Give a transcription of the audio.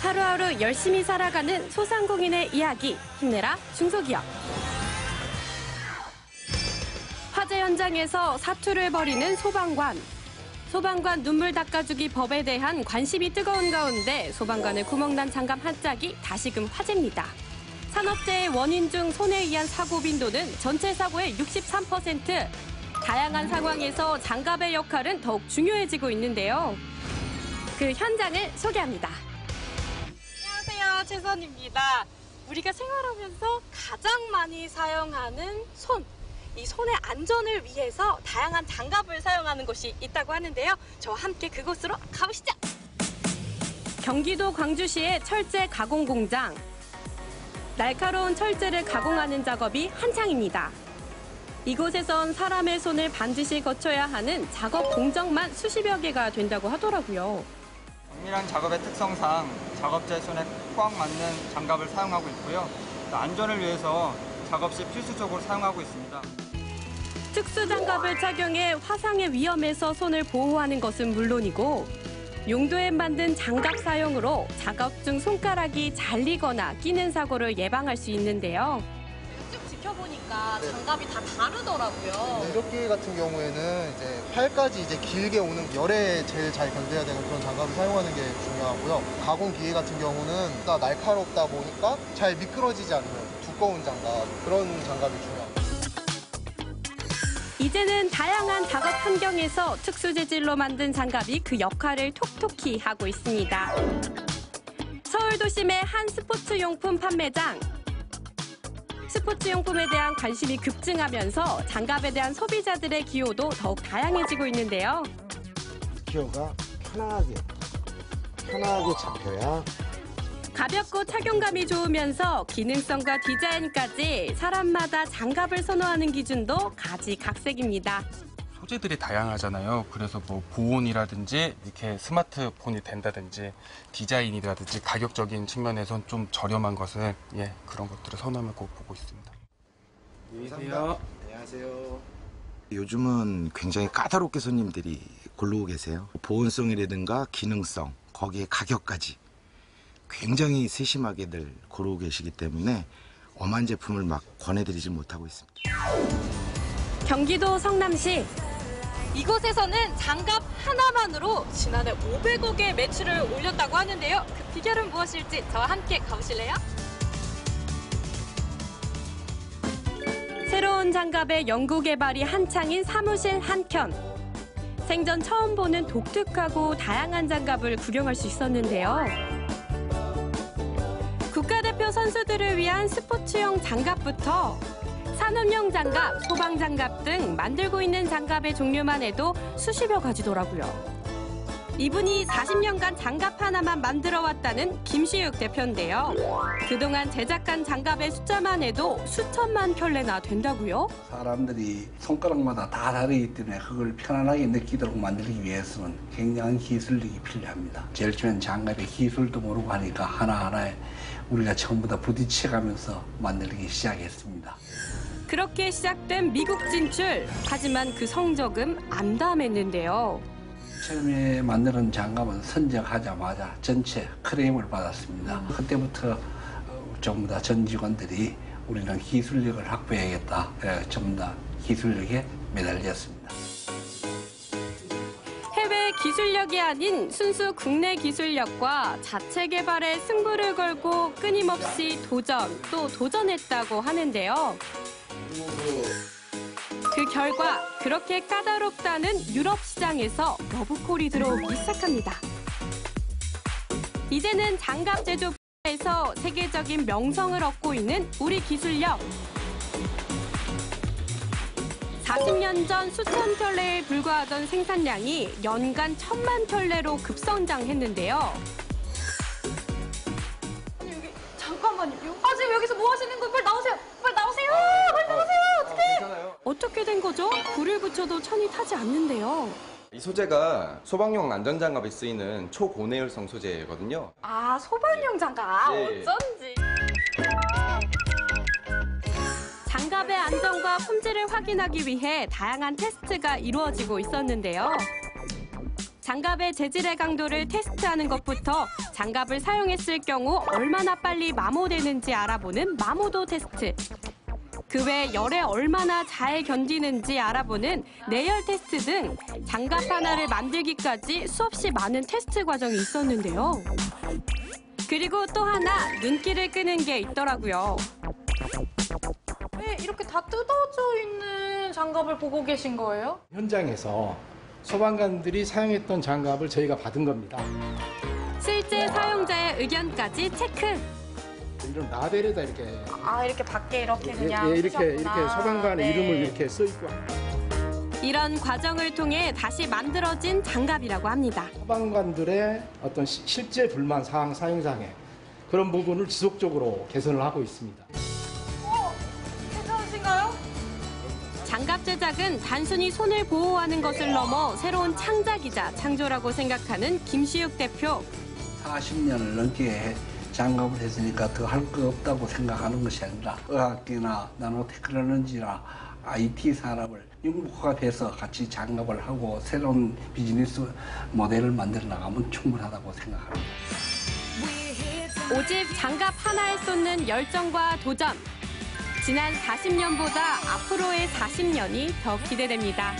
하루하루 열심히 살아가는 소상공인의 이야기, 힘내라 중소기업. 화재 현장에서 사투를 벌이는 소방관. 소방관 눈물 닦아주기 법에 대한 관심이 뜨거운 가운데 소방관의 구멍난 장갑 한 짝이 다시금 화제입니다. 산업재해 원인 중 손에 의한 사고 빈도는 전체 사고의 63%. 다양한 상황에서 장갑의 역할은 더욱 중요해지고 있는데요. 그 현장을 소개합니다. 안녕하세요, 최선입니다. 우리가 생활하면서 가장 많이 사용하는 손. 이 손의 안전을 위해서 다양한 장갑을 사용하는 곳이 있다고 하는데요. 저와 함께 그곳으로 가보시죠. 경기도 광주시의 철제 가공 공장. 날카로운 철제를 가공하는 작업이 한창입니다. 이곳에선 사람의 손을 반드시 거쳐야 하는 작업 공정만 수십여 개가 된다고 하더라고요. 정밀한 작업의 특성상 작업자의 손에 꽉 맞는 장갑을 사용하고 있고요. 안전을 위해서 작업 시 필수적으로 사용하고 있습니다. 특수 장갑을 착용해 화상의 위험에서 손을 보호하는 것은 물론이고 용도에 만든 장갑 사용으로 작업 중 손가락이 잘리거나 끼는 사고를 예방할 수 있는데요. 쭉 지켜보니까 장갑이 다 다르더라고요. 이렇게 같은 경우에는 이제 팔까지 이제 길게 오는 열에 제일 잘 견뎌야 되는 그런 장갑을 사용하는 게 중요하고요. 가공 기계 같은 경우는 다 날카롭다 보니까 잘 미끄러지지 않는 두꺼운 장갑, 그런 장갑이 중요합니다. 이제는 다양한 작업 환경에서 특수 재질로 만든 장갑이 그 역할을 톡톡히 하고 있습니다. 서울 도심의 한 스포츠용품 판매장. 스포츠용품에 대한 관심이 급증하면서 장갑에 대한 소비자들의 기호도 더욱 다양해지고 있는데요. 기호가 편하게 잡혀야 가볍고 착용감이 좋으면서 기능성과 디자인까지 사람마다 장갑을 선호하는 기준도 가지각색입니다. 소재들이 다양하잖아요. 그래서 뭐 보온이라든지 이렇게 스마트폰이 된다든지 디자인이라든지 가격적인 측면에선 좀 저렴한 것을 그런 것들을 선호하고 보고 있습니다. 안녕하세요. 안녕하세요. 요즘은 굉장히 까다롭게 손님들이 고르고 계세요. 보온성이라든가 기능성, 거기에 가격까지 굉장히 세심하게들 고르고 계시기 때문에 엄한 제품을 막 권해드리지 못하고 있습니다. 경기도 성남시. 이곳에서는 장갑 하나만으로 지난해 500억의 매출을 올렸다고 하는데요. 그 비결은 무엇일지 저와 함께 가보실래요? 새로운 장갑의 연구 개발이 한창인 사무실 한켠. 생전 처음 보는 독특하고 다양한 장갑을 구경할 수 있었는데요. 국가대표 선수들을 위한 스포츠용 장갑부터 산업용 장갑, 소방장갑 등 만들고 있는 장갑의 종류만 해도 수십여 가지더라고요. 이분이 40년간 장갑 하나만 만들어왔다는 김시육 대표인데요. 그동안 제작한 장갑의 숫자만 해도 수천만 켤레나 된다고요? 사람들이 손가락마다 다 다르기 때문에 그걸 편안하게 느끼도록 만들기 위해서는 굉장한 기술력이 필요합니다. 제일 처음엔 장갑의 기술도 모르고 하니까 하나하나에 우리가 전부 다 부딪혀가면서 만들기 시작했습니다. 그렇게 시작된 미국 진출. 하지만 그 성적은 암담했는데요. 처음에 만드는 장갑은 선정하자마자 전체 크레임을 받았습니다. 그때부터 전부 다 전 직원들이 우리는 기술력을 확보해야겠다. 전부 다 기술력에 매달렸습니다. 해외 기술력이 아닌 순수 국내 기술력과 자체 개발에 승부를 걸고 끊임없이 또 도전했다고 하는데요. 그 결과 그렇게 까다롭다는 유럽 시장에서 러브콜이 들어오기 시작합니다. 이제는 장갑 제조 분야에서 세계적인 명성을 얻고 있는 우리 기술력. 40년 전 수천 켤레에 불과하던 생산량이 연간 1000만 켤레로 급성장했는데요. 아니 여기 잠깐만요. 지금 여기서 뭐 하시는 거예요? 빨리 나오세요. 빨리 나오세요. 빨리 나오세요. 어떻게 된 거죠? 불을 붙여도 천이 타지 않는데요. 이 소재가 소방용 안전장갑에 쓰이는 초고내열성 소재거든요. 아, 소방용 장갑. 네. 어쩐지. 장갑의 안전과 품질을 확인하기 위해 다양한 테스트가 이루어지고 있었는데요. 장갑의 재질의 강도를 테스트하는 것부터 장갑을 사용했을 경우 얼마나 빨리 마모되는지 알아보는 마모도 테스트. 그 외 열에 얼마나 잘 견디는지 알아보는 내열 테스트 등 장갑 하나를 만들기까지 수없이 많은 테스트 과정이 있었는데요. 그리고 또 하나 눈길을 끄는 게 있더라고요. 왜 이렇게 다 뜯어져 있는 장갑을 보고 계신 거예요? 현장에서 소방관들이 사용했던 장갑을 저희가 받은 겁니다. 실제 사용자의 의견까지 체크. 이런 라벨에다 이렇게 이렇게 밖에 이렇게 그냥 이렇게 쓰셨구나. 소방관의 네. 이름을 이렇게 써 있고 이런 과정을 통해 다시 만들어진 장갑이라고 합니다. 소방관들의 어떤 실제 불만 사항 사용상에 그런 부분을 지속적으로 개선을 하고 있습니다. 괜찮으신가요? 장갑 제작은 단순히 손을 보호하는 것을 넘어 새로운 창작이자 창조라고 생각하는 김시욱 대표. 40년을 넘게 장갑을 했으니까 더 할 거 없다고 생각하는 것이 아니라 의학기나 나노테크놀로지나 IT 산업을 융복합해서 같이 장갑을 하고 새로운 비즈니스 모델을 만들어 나가면 충분하다고 생각합니다. 오직 장갑 하나에 쏟는 열정과 도전. 지난 40년보다 앞으로의 40년이 더 기대됩니다.